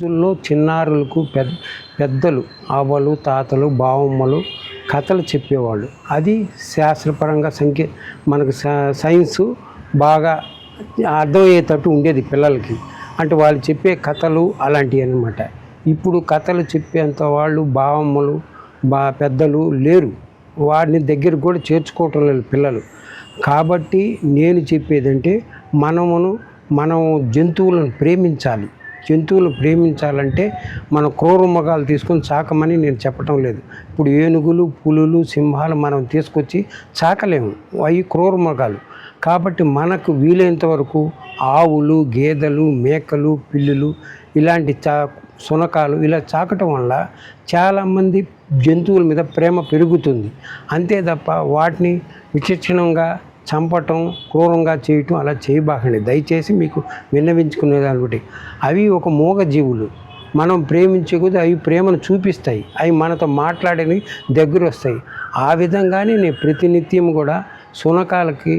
రోజుల్లో చిన్నారులకు పెద్దలు అవ్వలు తాతలు బావమ్మలు కథలు చెప్పేవాళ్ళు. అది శాస్త్రపరంగా మనకు సైన్సు బాగా అర్థమయ్యేటట్టు ఉండేది పిల్లలకి. అంటే వాళ్ళు చెప్పే కథలు అలాంటివి అన్నమాట. ఇప్పుడు కథలు చెప్పేంత వాళ్ళు బావమ్మలు పెద్దలు లేరు. వాడిని దగ్గర కూడా చేర్చుకోవటం లేదు పిల్లలు. కాబట్టి నేను చెప్పేదంటే మనం జంతువులను ప్రేమించాలి. జంతువులను ప్రేమించాలంటే మనం క్రూర మృగాలు తీసుకొని చాకమని నేను చెప్పటం లేదు. ఇప్పుడు ఏనుగులు పులులు సింహాలు మనం తీసుకొచ్చి చాకలేము, అవి క్రూర మృగాలు. కాబట్టి మనకు వీలైనంత వరకు ఆవులు గేదెలు మేకలు పిల్లులు ఇలాంటి శునకాలు ఇలా చాకటం వల్ల చాలామంది జంతువుల మీద ప్రేమ పెరుగుతుంది. అంతే తప్ప వాటిని విచక్షణంగా చంపటం క్రూరంగా చేయటం అలా చేయబాకండి. దయచేసి మీకు విన్నవించుకునేదాన్ని బట్టి అవి ఒక మూగ జీవులు. మనం ప్రేమించే కొద్దీ అవి ప్రేమను చూపిస్తాయి. అవి మనతో మాట్లాడని దగ్గర వస్తాయి. ఆ విధంగానే నేను ప్రతినిత్యం కూడా శునకాలకి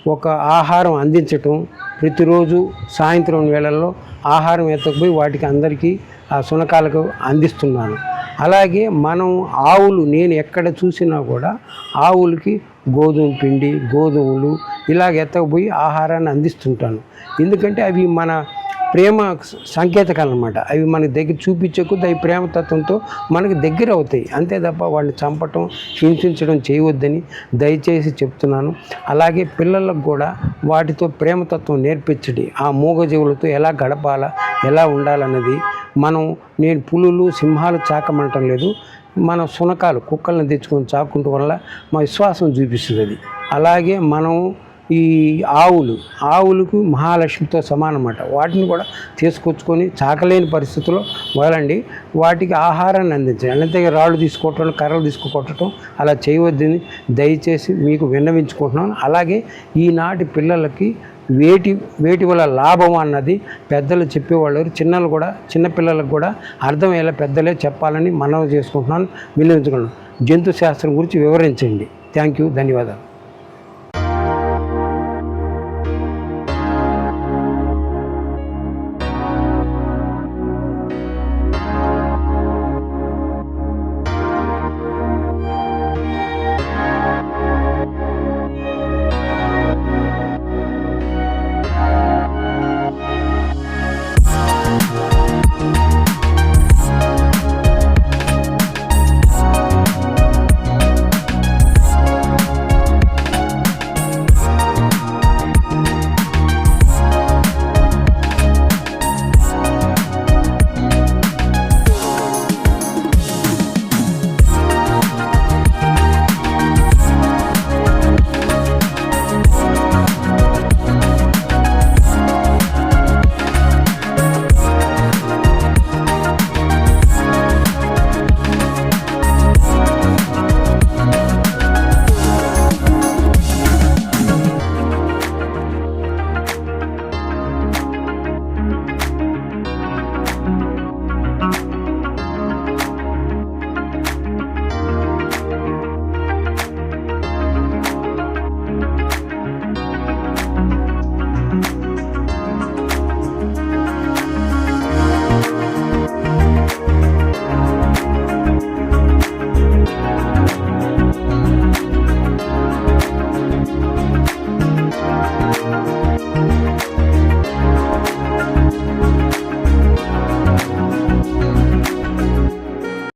ఒక ఆహారం అందించటం, ప్రతిరోజు సాయంత్రం వేళల్లో ఆహారం ఎత్తకపోయి వాటికి అందరికీ ఆ శునకాలకు అందిస్తున్నాను. అలాగే ఆవులు నేను ఎక్కడ చూసినా కూడా ఆవులకి గోధుమ పిండి గోధుమలు ఇలాగ ఎత్తకపోయి ఆహారాన్ని అందిస్తుంటాను. ఎందుకంటే అవి మన ప్రేమ సంకేతకాలు అన్నమాట. అవి మన దగ్గర చూపించే కొద్దీ అవి ప్రేమతత్వంతో మనకి దగ్గర అవుతాయి. అంతే తప్ప వాడిని చంపటం హింసించడం చేయవద్దని దయచేసి చెప్తున్నాను. అలాగే పిల్లలకు కూడా వాటితో ప్రేమతత్వం నేర్పించండి. ఆ మూగజీవులతో ఎలా గడపాలా ఎలా ఉండాలన్నది నేను పులులు సింహాలు చాకమంటం లేదు. మన శునకాలు కుక్కలను తెచ్చుకొని చాకుంటూ వల్ల మా విశ్వాసం చూపిస్తుంది అది. అలాగే ఈ ఆవులకు మహాలక్ష్మితో సమానం అన్నమాట. వాటిని కూడా తీసుకొచ్చుకొని చాకలేని పరిస్థితుల్లో వదలండి. వాటికి ఆహారాన్ని అందించండి. అంతే రాళ్ళు తీసుకోవటం కర్రలు తీసుకుకొట్టడం అలా చేయవద్దని దయచేసి మీకు విన్నవించుకుంటున్నాను. అలాగే ఈనాటి పిల్లలకి వేటి వల్ల లాభం అన్నది పెద్దలు చెప్పేవాళ్ళు. చిన్నపిల్లలకు కూడా అర్థమయ్యేలా పెద్దలే చెప్పాలని మనవి చేసుకుంటున్నాను. విన్నవించుకున్నాను. జంతు శాస్త్రం గురించి వివరించండి. థ్యాంక్ యూ, ధన్యవాదాలు.